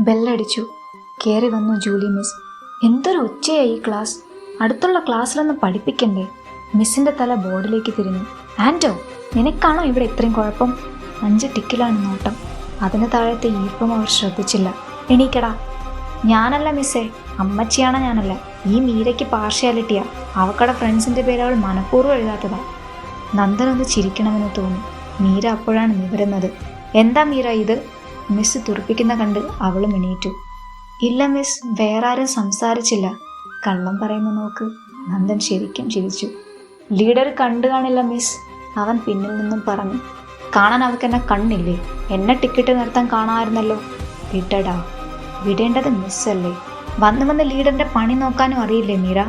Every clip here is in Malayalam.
ബെല്ലടിച്ചു. കയറി വന്നു ജൂലി മിസ്. എന്തൊരു ഒച്ചയായി ഈ ക്ലാസ്! അടുത്തുള്ള ക്ലാസ്സിലൊന്നും പഠിപ്പിക്കണ്ടേ? മിസ്സിന്റെ തല ബോർഡിലേക്ക് തിരിഞ്ഞു. ആൻറ്റോ, നിനക്കാണോ ഇവിടെ ഇത്രയും കുഴപ്പം? 5 ടിക്കിലാണ് നോട്ടം. അതിന് താഴത്തെ ഈർപ്പം അവൾ ശ്രദ്ധിച്ചില്ല. എണീക്കടാ. ഞാനല്ല മിസ്സേ, അമ്മച്ചിയാണ്. ഞാനല്ല. ഈ മീരയ്ക്ക് പാർഷ്യാലിറ്റിയാ. അവക്കടെ ഫ്രണ്ട്സിന്റെ പേര് അവൾ മനഃപൂർവ്വം എഴുതാത്തതാ. നന്ദനൊന്ന് ചിരിക്കണമെന്ന് തോന്നി. മീര അപ്പോഴാണ് നിവരുന്നത്. എന്താ മീര ഇത്? മിസ് തുറപ്പിക്കുന്ന കണ്ട് അവളും എണീറ്റു. ഇല്ല മിസ്, വേറാരും സംസാരിച്ചില്ല. കള്ളം പറയുന്ന നോക്ക്. നന്ദൻ ശരിക്കും ചിരിച്ചു. ലീഡർ കണ്ടു കാണില്ല മിസ്, അവൻ പിന്നിൽ നിന്നും പറഞ്ഞു. കാണാൻ അവക്കെന്നെ കണ്ണില്ലേ? എന്നെ ടിക്കറ്റ് നിർത്താൻ കാണാമായിരുന്നല്ലോ. വിടടാ. വിടേണ്ടത് മിസ്സല്ലേ? വന്ന് ലീഡറിന്റെ പണി നോക്കാനും അറിയില്ലേ മീര?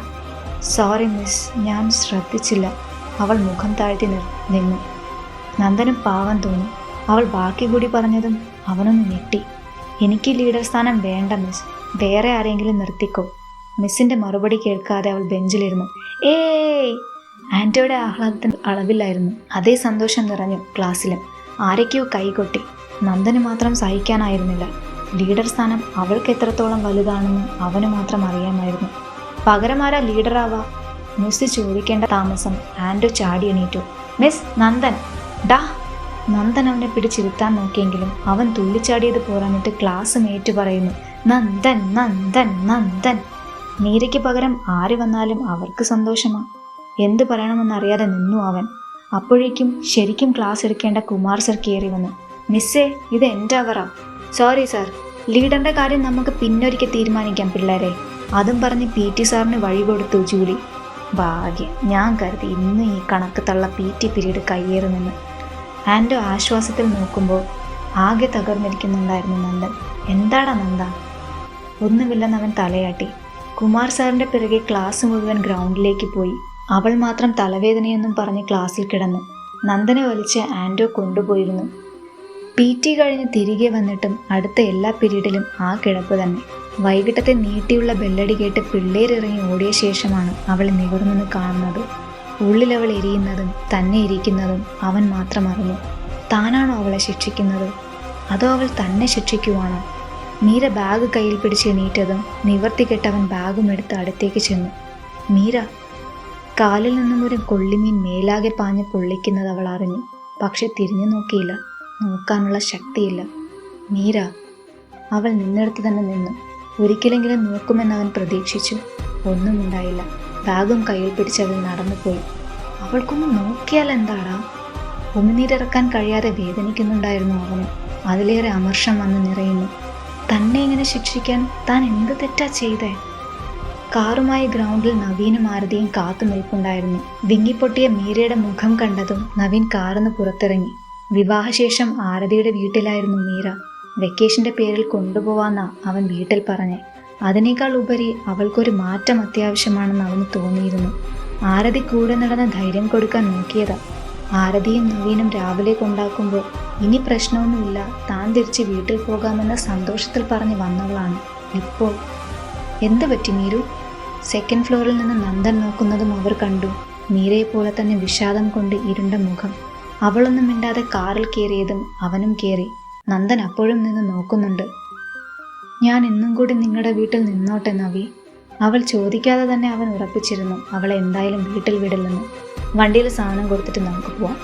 സോറി മിസ്, ഞാൻ ശ്രദ്ധിച്ചില്ല. അവൾ മുഖം താഴ്ത്തി നിന്നു. നന്ദനും പാവം തോന്നി. അവൾ ബാക്കി കൂടി പറഞ്ഞതും അവനൊന്ന് ഞെട്ടി. എനിക്ക് ലീഡർ സ്ഥാനം വേണ്ട മിസ്, വേറെ ആരെങ്കിലും നിർത്തിക്കോ. മിസ്സിന്റെ മറുപടി കേൾക്കാതെ അവൾ ബെഞ്ചിലിരുന്നു. ഏയ്! ആൻറ്റോയുടെ ആഹ്ലാദത്തിന് അളവില്ലായിരുന്നു. അതേ സന്തോഷം നിറഞ്ഞു ക്ലാസ്സിലും. ആരൊക്കെയോ കൈകൊട്ടി. നന്ദന് മാത്രം സഹിക്കാനായിരുന്നില്ല. ലീഡർ സ്ഥാനം അവൾക്ക് എത്രത്തോളം വലുതാണെന്ന് അവന് മാത്രം അറിയാമായിരുന്നു. പകരമാരാ ലീഡറാവാ? മിസ് ചോദിക്കേണ്ട താമസം ആൻറ്റോ ചാടി എണീറ്റു. മിസ്, നന്ദൻ! ഡാ! നന്ദൻ അവനെ പിടിച്ചിരുത്താൻ നോക്കിയെങ്കിലും അവൻ തുള്ളിച്ചാടിയത് പോരാഞ്ഞിട്ട് ക്ലാസ് ഏറ്റു പറയുന്നു. നന്ദൻ, നന്ദൻ, നന്ദൻ! മീരയ്ക്ക് പകരം ആര് വന്നാലും അവർക്ക് സന്തോഷമാ. എന്ത് പറയണമെന്നറിയാതെ നിന്നു അവൻ. അപ്പോഴേക്കും ശരിക്കും ക്ലാസ് എടുക്കേണ്ട കുമാർ സർ കയറി വന്നു. മിസ്സേ, ഇത് എൻ്റെ അവറാ. സോറി സാർ, ലീഡറിന്റെ കാര്യം നമുക്ക് പിന്നൊരിക്കൽ തീരുമാനിക്കാം പിള്ളേരെ. അതും പറഞ്ഞ് PT സാറിന് വഴി കൊടുത്തു ജൂലി. ഭാഗ്യം, ഞാൻ കരുതി ഇന്ന് ഈ കണക്ക് തള്ള PT പീരീഡ് കയ്യേറുമെന്ന്. ആൻറ്റോ ആശ്വാസത്തിൽ നോക്കുമ്പോൾ ആകെ തകർന്നിരിക്കുന്നുണ്ടായിരുന്നു നന്ദൻ. എന്താടാ നന്ദ? ഒന്നുമില്ലെന്ന് അവൻ തലയാട്ടി. കുമാർ സാറിന്റെ പിറകെ ക്ലാസ് മുഴുവൻ ഗ്രൗണ്ടിലേക്ക് പോയി. അവൾ മാത്രം തലവേദനയൊന്നും പറഞ്ഞ് ക്ലാസ്സിൽ കിടന്നു. നന്ദനെ വലിച്ച് ആൻറ്റോ കൊണ്ടുപോയിരുന്നു. PT കഴിഞ്ഞ് തിരികെ വന്നിട്ടും അടുത്ത എല്ലാ പീരീഡിലും ആ കിടപ്പ് തന്നെ. വൈകിട്ടത്തെ നീട്ടിയുള്ള ബെല്ലടി കേട്ട് പിള്ളേരിറങ്ങി ഓടിയ ശേഷമാണ് അവൾ നിവർന്നു കാണുന്നത്. ഉള്ളിൽ അവൾ എരിയുന്നതും തന്നെ ഇരിക്കുന്നതും അവൻ മാത്രം അറിഞ്ഞു. താനാണോ അവളെ ശിക്ഷിക്കുന്നത്, അതോ അവൾ തന്നെ ശിക്ഷിക്കുവാണോ? മീര ബാഗ് കയ്യിൽ പിടിച്ച് എണീറ്റതും നിവർത്തികെട്ടവൻ ബാഗും എടുത്ത് അടുത്തേക്ക് ചെന്നു. മീര! കാലിൽ നിന്നും ഒരു കൊള്ളിമീൻ മേലാകെ പാഞ്ഞ് പൊള്ളിക്കുന്നത് അവൾ അറിഞ്ഞു. പക്ഷെ തിരിഞ്ഞു നോക്കിയില്ല. നോക്കാനുള്ള ശക്തിയില്ല. മീര! അവൾ നിന്നിടത്ത് തന്നെ നിന്നു. ഒരിക്കലെങ്കിലും നോക്കുമെന്നവൻ പ്രതീക്ഷിച്ചു. ഒന്നും ഉണ്ടായില്ല. ബാഗും കയ്യിൽ പിടിച്ചവൾ നടന്നുപോയി. അവൾക്കൊന്ന് നോക്കിയാൽ എന്താടാ? ഉമിനീരിറക്കാൻ കഴിയാതെ വേദനിക്കുന്നുണ്ടായിരുന്നു അവന്. അതിലേറെ അമർഷം വന്ന് നിറയുന്നു. തന്നെ ഇങ്ങനെ ശിക്ഷിക്കാൻ താൻ എന്ത് തെറ്റാ ചെയ്തേ? കാറുമായി ഗ്രൗണ്ടിൽ നവീനും ആരതിയും കാത്തു നിൽപ്പുണ്ടായിരുന്നു. വിങ്ങിപ്പൊട്ടിയ മീരയുടെ മുഖം കണ്ടതും നവീൻ കാറിന്ന് പുറത്തിറങ്ങി. വിവാഹശേഷം ആരതിയുടെ വീട്ടിലായിരുന്നു മീര. വെക്കേഷന്റെ പേരിൽ കൊണ്ടുപോവാന്നാ അവൻ വീട്ടിൽ പറഞ്ഞേ. അതിനേക്കാൾ ഉപരി അവൾക്കൊരു മാറ്റം അത്യാവശ്യമാണെന്ന് അവന് തോന്നിയിരുന്നു. ആരതി കൂടെ നടന്ന ധൈര്യം കൊടുക്കാൻ നോക്കിയതാ. ആരതിയും നവീനും രാവിലെ കൊണ്ടാക്കുമ്പോൾ ഇനി പ്രശ്നമൊന്നുമില്ല, താൻ തിരിച്ച് വീട്ടിൽ പോകാമെന്ന സന്തോഷത്തിൽ പറഞ്ഞ് വന്നവളാണ്. ഇപ്പോൾ എന്ത് പറ്റി മീരു? സെക്കൻഡ് ഫ്ലോറിൽ നിന്ന് നന്ദൻ നോക്കുന്നതും അവർ കണ്ടു. മീരയെപ്പോലെ തന്നെ വിഷാദം കൊണ്ട് ഇരുണ്ട മുഖം. അവളൊന്നും മിണ്ടാതെ കാറിൽ കയറിയതും അവനും കയറി. നന്ദൻ അപ്പോഴും നിന്ന് നോക്കുന്നുണ്ട്. ഞാൻ ഇന്നും കൂടി നിങ്ങളുടെ വീട്ടിൽ നിന്നോട്ടെ നവി? അവൾ ചോദിക്കാതെ തന്നെ അവൻ ഉറപ്പിച്ചിരുന്നു അവളെ എന്തായാലും വീട്ടിൽ വിടില്ലെന്ന്. വണ്ടിയിൽ സാധനം കൊടുത്തിട്ട് നമുക്ക് പോവാം.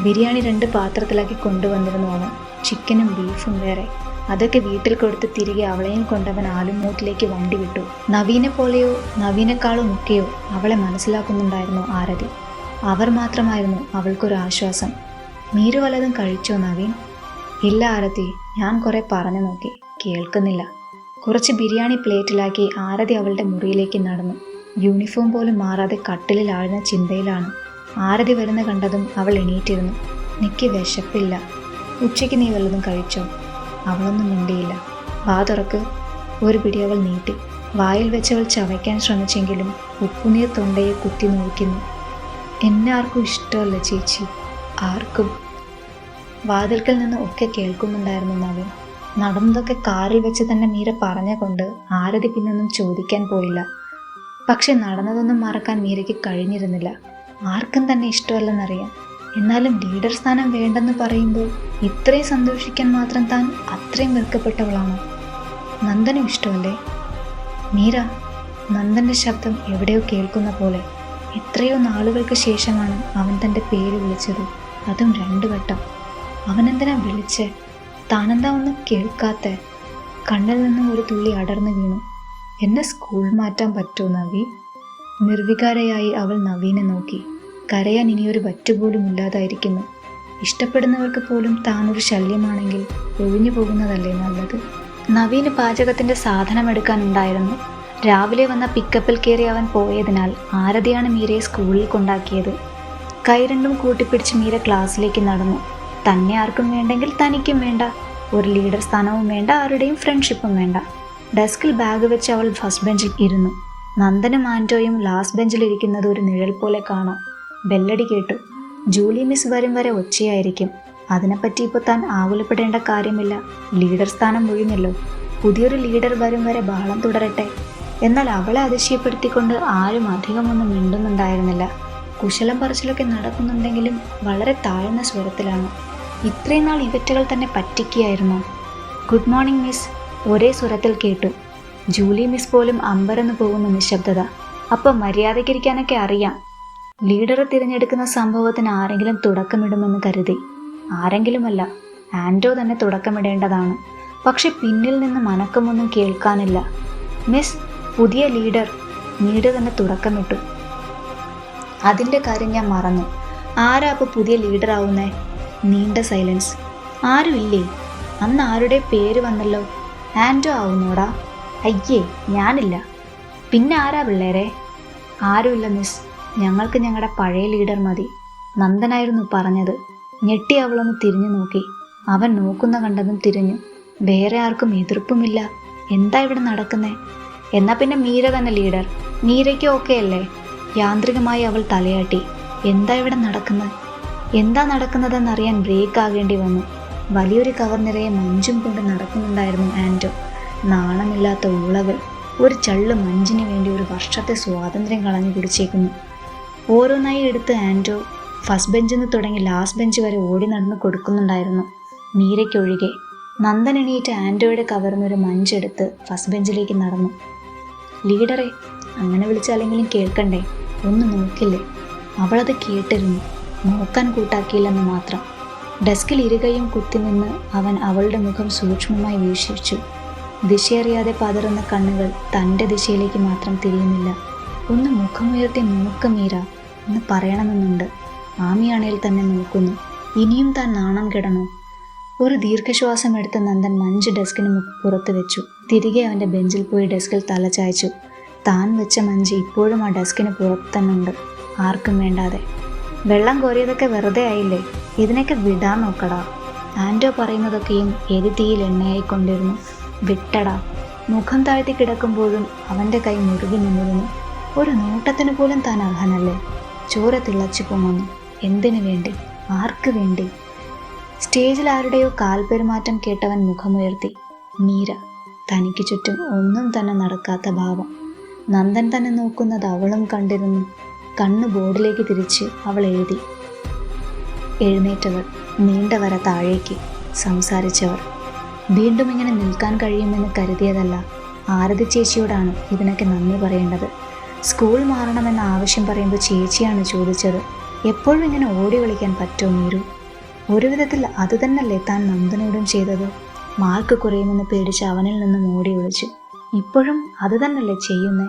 ബിരിയാണി 2 പാത്രത്തിലാക്കി കൊണ്ടുവന്നിരുന്നു അവൻ. ചിക്കനും ബീഫും വേറെ. അതൊക്കെ വീട്ടിൽ കൊടുത്ത് തിരികെ അവളെയും കൊണ്ടവൻ ആലുമൂട്ടിലേക്ക് വണ്ടി വിട്ടു. നവീനെ പോലെയോ നവീനേക്കാളും ഒക്കെയോ അവളെ മനസ്സിലാക്കുന്നുണ്ടായിരുന്നു ആരതി. അവർ മാത്രമായിരുന്നു അവൾക്കൊരു ആശ്വാസം. മീരു വല്ലതും കഴിച്ചോ നവീൻ? ഇല്ല ആരതി, ഞാൻ കുറെ പറഞ്ഞു നോക്കി, കേൾക്കുന്നില്ല. കുറച്ച് ബിരിയാണി പ്ലേറ്റിലാക്കി ആരതി അവളുടെ മുറിയിലേക്ക് നടന്നു. യൂണിഫോം പോലും മാറാതെ കട്ടിലിൽ ആഴ്ന്ന ചിന്തയിലാണ്. ആരതി വരുന്ന കണ്ടതും അവൾ എണീറ്റിരുന്നു. നിക്ക് വിശപ്പില്ല. ഉച്ചയ്ക്ക് നീ വല്ലതും കഴിച്ചോ? അവളൊന്നും മിണ്ടിയില്ല. വാ തുറക്ക്. ഒരു പിടി അവൾ നീട്ടി. വായിൽ വെച്ചവൾ ചവയ്ക്കാൻ ശ്രമിച്ചെങ്കിലും ഉപ്പുനീർ തൊണ്ടയെ കുത്തി നോക്കുന്നു. എന്നെ ആർക്കും ഇഷ്ടമല്ല ചേച്ചി, ആർക്കും. വാതിൽക്കൽ നിന്ന് ഒക്കെ കേൾക്കുന്നുണ്ടായിരുന്നു നവീൻ. നടന്നതൊക്കെ കാറിൽ വെച്ച് തന്നെ മീര പറഞ്ഞുകൊണ്ട് ആരതി പിന്നൊന്നും ചോദിക്കാൻ പോയില്ല. പക്ഷെ നടന്നതൊന്നും മറക്കാൻ മീരയ്ക്ക് കഴിഞ്ഞിരുന്നില്ല. ആർക്കും തന്നെ ഇഷ്ടമല്ലെന്നറിയാം. എന്നാലും ലീഡർ സ്ഥാനം വേണ്ടെന്ന് പറയുമ്പോൾ ഇത്രയും സന്തോഷിക്കാൻ മാത്രം താൻ അത്രയും വെറുക്കപ്പെട്ടവളാണോ? നന്ദനും ഇഷ്ടമല്ലേ? മീര, നന്ദൻ്റെ ശബ്ദം എവിടെയോ കേൾക്കുന്ന പോലെ. എത്രയോ നാളുകൾക്ക് ശേഷമാണ് അവൻ തൻ്റെ പേര് വിളിച്ചത്, അതും 2 വട്ടം. അവനെന്തിനാ വിളിച്ചേ? താനെന്താ ഒന്നും കേൾക്കാത്ത? കണ്ണിൽ നിന്നും ഒരു തുള്ളി അടർന്നു വീണു. എന്നെ സ്കൂൾ മാറ്റാൻ പറ്റുമോ നവി? നിർവികാരയായി അവൾ നവീനെ നോക്കി. കരയാൻ ഇനിയൊരു പറ്റുപോലും ഇല്ലാതായിരിക്കുന്നു. ഇഷ്ടപ്പെടുന്നവർക്ക് പോലും താനൊരു ശല്യമാണെങ്കിൽ ഒഴിഞ്ഞു പോകുന്നതല്ലേ നല്ലത്? നവീന് പാചകത്തിൻ്റെ സാധനം എടുക്കാനുണ്ടായിരുന്നു. രാവിലെ വന്ന പിക്കപ്പിൽ കയറി അവൻ പോയതിനാൽ ആരതിയാണ് മീരയെ സ്കൂളിൽ കൊണ്ടാക്കിയത്. കൈ രണ്ടും കൂട്ടിപ്പിടിച്ച് മീര ക്ലാസ്സിലേക്ക് നടന്നു. തന്നെ ആർക്കും വേണ്ടെങ്കിൽ തനിക്കും വേണ്ട. ഒരു ലീഡർ സ്ഥാനവും വേണ്ട, ആരുടെയും ഫ്രണ്ട്ഷിപ്പും വേണ്ട. ഡെസ്കിൽ ബാഗ് വെച്ച് അവൾ ഫസ്റ്റ് ബെഞ്ചിൽ ഇരുന്നു. നന്ദനും ആൻറ്റോയും ലാസ്റ്റ് ബെഞ്ചിലിരിക്കുന്നത് ഒരു നിഴൽ പോലെ കാണാം. ബെല്ലടി കേട്ടു. ജൂലി മിസ് വരും വരെ ഒച്ചയായിരിക്കും. അതിനെപ്പറ്റി ഇപ്പോൾ താൻ ആകുലപ്പെടേണ്ട കാര്യമില്ല. ലീഡർ സ്ഥാനം ഒഴിഞ്ഞല്ലോ. പുതിയൊരു ലീഡർ വരും വരെ ബഹളം തുടരട്ടെ. എന്നാൽ അവളെ അതിശയപ്പെടുത്തിക്കൊണ്ട് ആരും അധികമൊന്നും മിണ്ടുന്നുണ്ടായിരുന്നില്ല. കുശലം പറച്ചിലൊക്കെ നടക്കുന്നുണ്ടെങ്കിലും വളരെ താഴ്ന്ന സ്വരത്തിലാണ്. ഇത്രയും നാൾ ഇവറ്റകൾ തന്നെ പറ്റിക്കുകയായിരുന്നു. ഗുഡ് മോർണിംഗ് മിസ്, ഒരേ സ്വരത്തിൽ കേട്ടു. ജൂലി മിസ് പോലും അമ്പരന്ന് പോകുന്ന നിശബ്ദത. അപ്പം മര്യാദയ്ക്കിരിക്കാനൊക്കെ അറിയാം. ലീഡറെ തിരഞ്ഞെടുക്കുന്ന സംഭവത്തിന് ആരെങ്കിലും തുടക്കമിടുമെന്ന് കരുതി. ആരെങ്കിലുമല്ല, ആൻറ്റോ തന്നെ തുടക്കമിടേണ്ടതാണ്. പക്ഷെ പിന്നിൽ നിന്ന് മനക്കമൊന്നും കേൾക്കാനില്ല. മിസ്, പുതിയ ലീഡർ. മീര തന്നെ തുടക്കമിട്ടു. അതിൻ്റെ കാര്യം ഞാൻ മറന്നു. ആരാ അപ്പോൾ പുതിയ ലീഡർ ആവുന്നേ? നീണ്ട സൈലൻസ്. ആരുമില്ലേ? അന്ന് ആരുടെ പേര് വന്നല്ലോ. ആൻറ്റോ ആവുന്നോടാ? അയ്യേ, ഞാനില്ല. പിന്നെ ആരാ പിള്ളേരെ? ആരുമില്ല മിസ്, ഞങ്ങൾക്ക് ഞങ്ങളുടെ പഴയ ലീഡർ മതി. നന്ദനായിരുന്നു പറഞ്ഞത്. ഞെട്ടി അവളൊന്ന് തിരിഞ്ഞു നോക്കി. അവൻ നോക്കുന്ന കണ്ടതും തിരിഞ്ഞു. വേറെ ആർക്കും എതിർപ്പുമില്ല. എന്താ ഇവിടെ നടക്കുന്നേ? എന്നാ പിന്നെ മീര തന്നെ ലീഡർ. മീരയ്ക്ക് ഓക്കെ അല്ലേ? യാന്ത്രികമായി അവൾ തലയാട്ടി. എന്താ ഇവിടെ നടക്കുന്നത്? എന്താ നടക്കുന്നതെന്നറിയാൻ ബ്രേക്ക് ആകേണ്ടി വന്നു. വലിയൊരു കവർ നിറയെ മഞ്ചും കൊണ്ട് നടക്കുന്നുണ്ടായിരുന്നു ആൻറ്റോ. നാണമില്ലാത്ത ഉളകൾ. ഒരു ചള്ളു മഞ്ചിന് വേണ്ടി ഒരു വർഷത്തെ സ്വാതന്ത്ര്യം കളഞ്ഞു കുടിച്ചേക്കുന്നു. ഓരോന്നായി എടുത്ത് ആൻറ്റോ ഫസ്റ്റ് ബെഞ്ചിൽ നിന്ന് തുടങ്ങി ലാസ്റ്റ് ബെഞ്ച് വരെ ഓടി നടന്ന് കൊടുക്കുന്നുണ്ടായിരുന്നു, മീരയ്ക്കൊഴികെ. നന്ദൻ എണീറ്റ് ആൻറ്റോയുടെ കവർന്നൊരു മഞ്ചെടുത്ത് ഫസ്റ്റ് ബെഞ്ചിലേക്ക് നടന്നു. ലീഡറെ, അങ്ങനെ വിളിച്ചാലെങ്കിലും കേൾക്കണ്ടേ? ഒന്ന് നോക്കില്ലേ? അവളത് കേട്ടിരുന്നു. നോക്കാൻ കൂട്ടാക്കിയില്ലെന്ന് മാത്രം. ഡെസ്കിൽ ഇരുകയും കുത്തി നിന്ന് അവൻ അവളുടെ മുഖം സൂക്ഷ്മമായി വീക്ഷിച്ചു. ദിശയറിയാതെ പതറുന്ന കണ്ണുകൾ തൻ്റെ ദിശയിലേക്ക് മാത്രം തിരിയുന്നില്ല. ഒന്ന് മുഖമുയർത്തി നോക്ക് മീര എന്ന് പറയണമെന്നുണ്ട്. ആമിയാണേൽ തന്നെ നോക്കുന്നു. ഇനിയും താൻ നാണം കെടണോ? ഒരു ദീർഘശ്വാസം എടുത്ത് നന്ദൻ മഞ്ച് ഡെസ്കിന് പുറത്ത് വെച്ചു. തിരികെ അവൻ്റെ ബെഞ്ചിൽ പോയി ഡെസ്കിൽ തല ചായച്ചു. താൻ വെച്ച മഞ്ച് ഇപ്പോഴും ആ ഡെസ്കിന് പുറത്ത് തന്നെ ഉണ്ട്, ആർക്കും വേണ്ടാതെ. വെള്ളം കോരിയതൊക്കെ വെറുതെ ആയില്ലേ? ഇതിനൊക്കെ വിടാൻ നോക്കടാ. ആൻറ്റോ പറയുന്നതൊക്കെയും എരിതീയിൽ എണ്ണയായിക്കൊണ്ടിരുന്നു. വിട്ടടാ. മുഖം താഴ്ത്തി കിടക്കുമ്പോഴും അവൻ്റെ കൈ മുറുകി നിന്നിരുന്നു. ഒരു നോട്ടത്തിന് പോലും താൻ അർഹനല്ലേ? ചോര തിളച്ചു പോകുന്നു. എന്തിനു വേണ്ടി? ആർക്ക് വേണ്ടി? സ്റ്റേജിൽ ആരുടെയോ കാൽപെരുമാറ്റം കേട്ടവൻ മുഖമുയർത്തി. മീര. തനിക്ക് ചുറ്റും ഒന്നും തന്നെ നടക്കാത്ത ഭാവം. നന്ദൻ തന്നെ നോക്കുന്നത് അവളും കണ്ടിരുന്നു. കണ്ണ് ബോർഡിലേക്ക് തിരിച്ച് അവൾ എഴുതി. എഴുന്നേറ്റവർ, നീണ്ട വര താഴേക്ക്, സംസാരിച്ചവർ. വീണ്ടും ഇങ്ങനെ നിൽക്കാൻ കഴിയുമെന്ന് കരുതിയതല്ല. ആരതി ചേച്ചിയോടാണ് ഇതിനൊക്കെ നന്ദി പറയേണ്ടത്. സ്കൂൾ മാറണമെന്ന ആവശ്യം പറയുമ്പോൾ ചേച്ചിയാണ് ചോദിച്ചത്. എപ്പോഴും ഇങ്ങനെ ഓടി വിളിക്കാൻ പറ്റുമോ മീരു? ഒരു വിധത്തിൽ അത് തന്നല്ലേ താൻ നന്ദനോടും ചെയ്തത്. മാർക്ക് കുറയുമെന്ന് പേടിച്ച് അവനിൽ നിന്നും ഓടി വിളിച്ചു. ഇപ്പോഴും അത് തന്നല്ലേ ചെയ്യുന്നേ?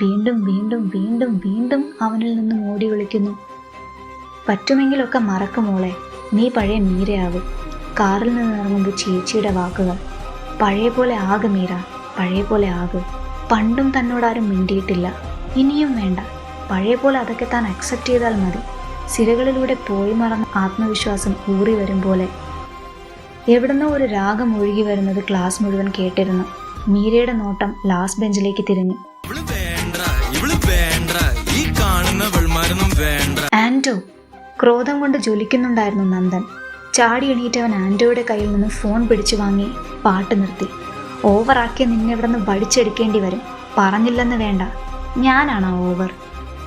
വീണ്ടും വീണ്ടും വീണ്ടും വീണ്ടും അവനിൽ നിന്നും ഓടി വിളിക്കുന്നു. പറ്റുമെങ്കിലൊക്കെ മറക്കുമോളെ, നീ പഴയ മീരയാകും. കാറിൽ നിന്ന് ഇറങ്ങുമ്പോൾ ചേച്ചിയുടെ വാക്കുകൾ. പഴയ പോലെ ആകെ മീര, പഴയ പോലെ ആകെ. പണ്ടും തന്നോടാരും മിണ്ടിയിട്ടില്ല, ഇനിയും വേണ്ട. പഴയ പോലെ അതൊക്കെ താൻ അക്സെപ്റ്റ് ചെയ്താൽ മതി. സിരകളിലൂടെ പോയി മറന്ന ആത്മവിശ്വാസം ഊറി വരും പോലെ. എവിടുന്നോ ഒരു രാഗം ഒഴുകി വരുന്നത് ക്ലാസ് മുഴുവൻ കേട്ടിരുന്നു. മീരയുടെ നോട്ടം ലാസ്റ്റ് ബെഞ്ചിലേക്ക് തിരിഞ്ഞു. ആൻറ്റോ. ക്രോധം കൊണ്ട് ജ്വലിക്കുന്നുണ്ടായിരുന്നു നന്ദൻ. ചാടി എണീറ്റവൻ ആൻറ്റോയുടെ കയ്യിൽ നിന്ന് ഫോൺ പിടിച്ചു വാങ്ങി പാട്ട് നിർത്തി. ഓവറാക്കിയ നിന്നെ ഇവിടെ നിന്ന് വടിച്ചെടുക്കേണ്ടി വരും. പറഞ്ഞില്ലെന്ന് വേണ്ട, ഞാനാണോ ഓവർ?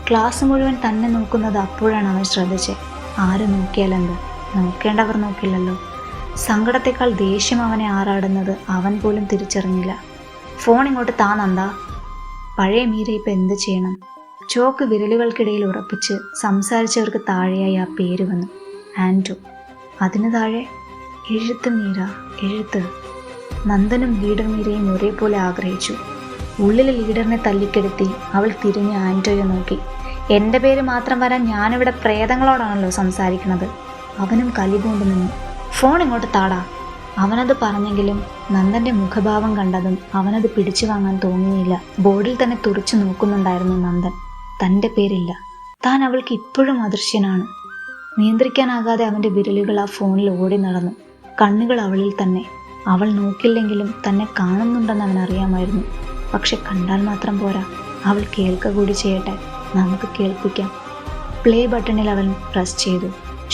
ക്ലാസ് മുഴുവൻ തന്നെ നോക്കുന്നത് അപ്പോഴാണ് അവൻ ശ്രദ്ധിച്ചത്. ആര് നോക്കിയാലെന്ത്? നോക്കേണ്ടവർ നോക്കില്ലല്ലോ. സങ്കടത്തെക്കാൾ ദേഷ്യം അവനെ ആറാടുന്നത് അവൻ പോലും തിരിച്ചറിഞ്ഞില്ല. ഫോൺ ഇങ്ങോട്ട് താ നന്ദ. പഴയ മീര ഇപ്പം എന്ത് ചെയ്യണം? ചോക്ക് വിരലുകൾക്കിടയിൽ ഉറപ്പിച്ച് സംസാരിച്ചവർക്ക് താഴെയായി ആ പേര് വന്നു, ആൻഡ്രൂ. അതിനു താഴെ എഴുത്ത് മീര, എഴുത്ത്. നന്ദനും ലീഡർ മീരയും ഒരേപോലെ ആഗ്രഹിച്ചു. ഉള്ളിലെ ലീഡറിനെ തല്ലിക്കെടുത്തി അവൾ തിരിഞ്ഞ് ആൻഡ്രോയെ നോക്കി. എൻ്റെ പേര് മാത്രം വരാൻ ഞാനിവിടെ പ്രേതങ്ങളോടാണല്ലോ സംസാരിക്കുന്നത്. അവനും കലിപൂണ്ട് നിന്നു. ഫോൺ ഇങ്ങോട്ട് താടാ. അവനത് പറഞ്ഞെങ്കിലും നന്ദന്റെ മുഖഭാവം കണ്ടതും അവനത് പിടിച്ചു വാങ്ങാൻ തോന്നിയില്ല. ബോർഡിൽ തന്നെ തുറച്ചു നോക്കുന്നുണ്ടായിരുന്നു നന്ദൻ. തൻ്റെ പേരില്ല. താൻ അവൾക്ക് ഇപ്പോഴും അദൃശ്യനാണ്. നിയന്ത്രിക്കാനാകാതെ അവൻ്റെ വിരലുകൾ ആ ഫോണിൽ ഓടി നടന്നു. കണ്ണുകൾ അവളിൽ തന്നെ. അവൾ നോക്കില്ലെങ്കിലും തന്നെ കാണുന്നുണ്ടെന്ന് അവനറിയാമായിരുന്നു. പക്ഷെ കണ്ടാൽ മാത്രം പോരാ, അവൾ കേൾക്ക കൂടി ചെയ്യട്ടെ, നമുക്ക് കേൾപ്പിക്കാം. പ്ലേ ബട്ടണിൽ അവൻ പ്രസ് ചെയ്തു.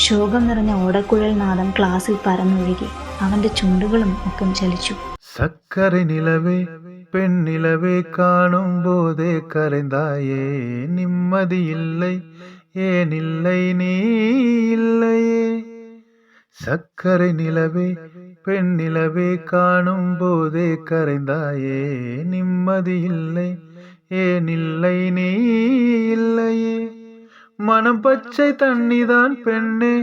ശോകം നിറഞ്ഞ ഓടക്കുഴൽ നാദം ക്ലാസ്സിൽ പരന്നൊഴുകി. അവൻ്റെ ചുണ്ടുകളും ഒക്കെ ചലിച്ചു. സക്കரை நிலவே பெண்ணிலவே காணும் போதே கரைந்தாயே நிம்மதி இல்லை ஏனில்லை நீ இல்லையே சக்கரை நிலவே பெண்ணிலவே காணும் போதே கரைந்தாயே நிம்மதி இல்லை ஏனில்லை நீ இல்லையே மனம் பச்சை தண்ணிதான் பெண்ணே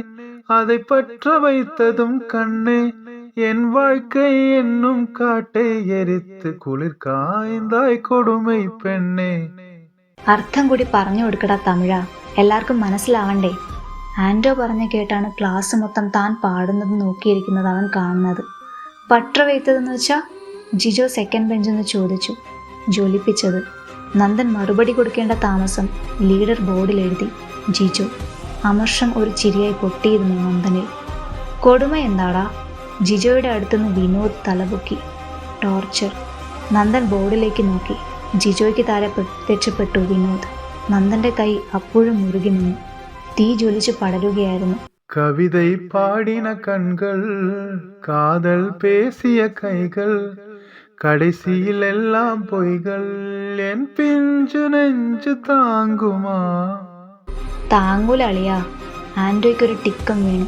அதை பற்ற வைத்ததும் கண்ணே என் வாழ்க்கை என்னுം കാട്ടെ എരിത്ത് കുളിർ കായ്തായ് കൊടുമൈ പെണ്ണേ. അർത്ഥം കൂടി പറഞ്ഞു കൊടുക്കടാ തമിഴ, എല്ലാവർക്കും മനസ്സിലാവണ്ടേ. ആൻഡ്രോ പറഞ്ഞു കേട്ടാണ് ക്ലാസ് മൊത്തം താൻ പാടുന്നത് നോക്കിയിരിക്കുന്നത് അവൻ കാണുന്നത്. പട്ര വെയ്ത്തതെന്ന് വെച്ചാ? ജിജോ സെക്കൻഡ് ബെഞ്ചെന്ന് ചോദിച്ചു. ജ്വലിപ്പിച്ചത്. നന്ദൻ മറുപടി കൊടുക്കേണ്ട താമസം ലീഡർ ബോർഡിൽ എഴുതി, ജിജോ. അമർഷം ഒരു ചിരിയായി പൊട്ടിയിരുന്നു നന്ദനിൽ. കൊടുമ എന്താടാ? ജിജോയുടെ അടുത്തുനിന്ന് വിനോദ് തലപൊക്കി. ടോർച്ചർ. നന്ദൻ ബോർഡിലേക്ക് നോക്കി. ജിജോയ്ക്ക് താഴെ പ്രത്യക്ഷപ്പെട്ടു വിനോദ്. നന്ദന്റെ കൈ അപ്പോഴും മുറുകി നിന്നു. തീ ജ്വലിച്ച് പടരുകയായിരുന്നു. കവിതൈ പാടിന കൺകൾ, കാതൽ പേസിയ കൈകൾ, കടസിയിലെല്ലാം പൊയ്കൾ, എൻ പിഞ്ചു നെഞ്ചു താങ്കുമാ. താങ്ങൂല അളിയാ. ആൻഡ്രോയ്ക്കൊരു ടിക്കം വീണു.